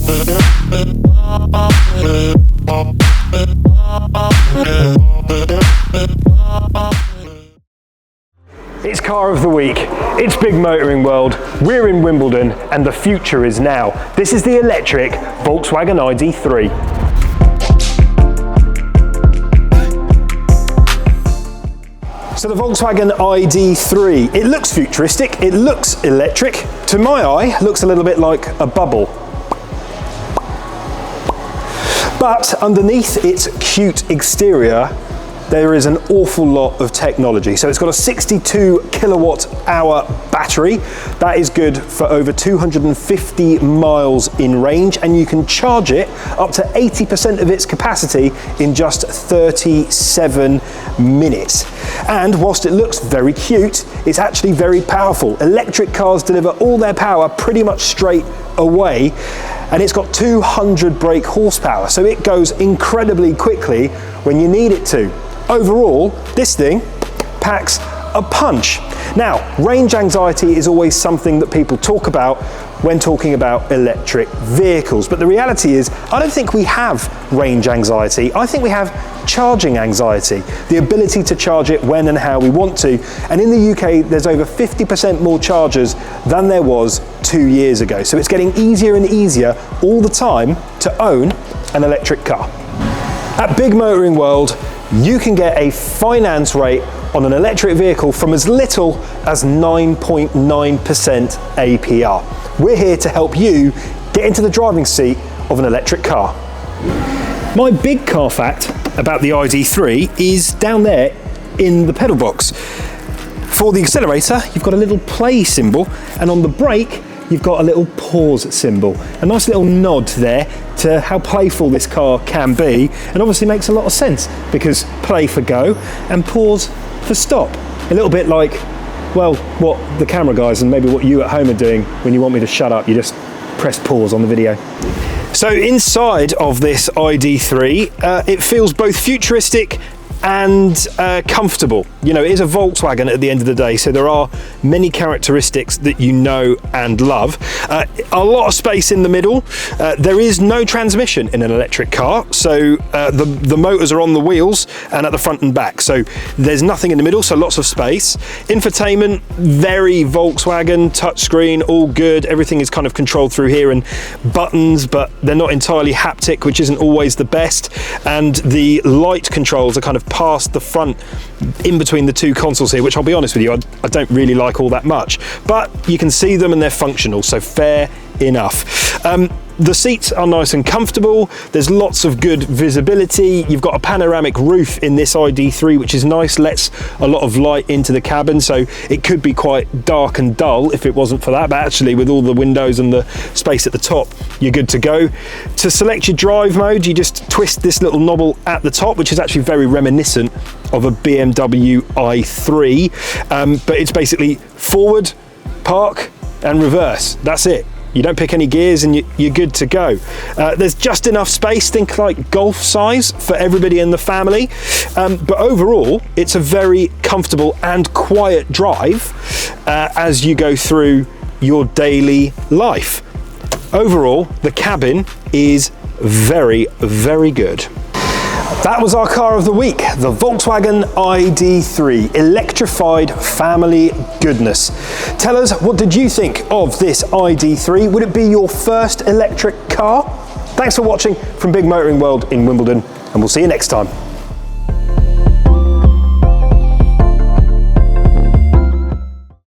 It's Car of the Week, it's Big Motoring World, we're in Wimbledon, and the future is now. This is the electric Volkswagen ID.3. So the Volkswagen ID.3, it looks futuristic, it looks electric. To my eye, looks a little bit like a bubble. But underneath its cute exterior, there is an awful lot of technology. So it's got a 62 kilowatt hour battery. That is good for over 250 miles in range, and you can charge it up to 80% of its capacity in just 37 minutes. And whilst it looks very cute, it's actually very powerful. Electric cars deliver all their power pretty much straight away, and it's got 200 brake horsepower, so it goes incredibly quickly when you need it to. Overall, this thing packs a punch. Now, range anxiety is always something that people talk about when talking about electric vehicles, but the reality is, I don't think we have range anxiety. I think we have charging anxiety, the ability to charge it when and how we want to. And in the UK, there's over 50% more chargers than there was 2 years ago. So it's getting easier and easier all the time to own an electric car. At Big Motoring World, you can get a finance rate on an electric vehicle from as little as 9.9% APR. We're here to help you get into the driving seat of an electric car. My big car fact about the ID.3 is down there in the pedal box. For the accelerator, you've got a little play symbol, and on the brake, you've got a little pause symbol. A nice little nod there to how playful this car can be, and obviously makes a lot of sense because play for go and pause for stop. A little bit like, well, what the camera guys and maybe what you at home are doing when you want me to shut up, you just press pause on the video. So inside of this ID.3, it feels both futuristic and comfortable. You know, it is a Volkswagen at the end of the day, so there are many characteristics that you know and love. A lot of space in the middle. There is no transmission in an electric car, so the motors are on the wheels and at the front and back, so there's nothing in the middle, so lots of space. Infotainment, very Volkswagen, touchscreen, all good. Everything is kind of controlled through here, and buttons, but they're not entirely haptic, which isn't always the best. And the light controls are kind of past the front, in between the two consoles here, which I'll be honest with you, I don't really like all that much, but you can see them and they're functional, so fair enough. The seats are nice and comfortable. There's lots of good visibility. You've got a panoramic roof in this ID.3, which is nice, lets a lot of light into the cabin, so it could be quite dark and dull if it wasn't for that, but actually with all the windows and the space at the top, you're good to go. To select your drive mode, you just twist this little knob at the top, which is actually very reminiscent of a BMW i3, but it's basically forward, park, and reverse. That's it. You don't pick any gears and you're good to go. There's just enough space, think like golf size, for everybody in the family. But overall, it's a very comfortable and quiet drive as you go through your daily life. Overall, the cabin is very, very good. That was our car of the week, the Volkswagen ID.3, electrified family goodness. Tell us, what did you think of this ID.3? Would it be your first electric car? Thanks for watching from Big Motoring World in Wimbledon, and we'll see you next time.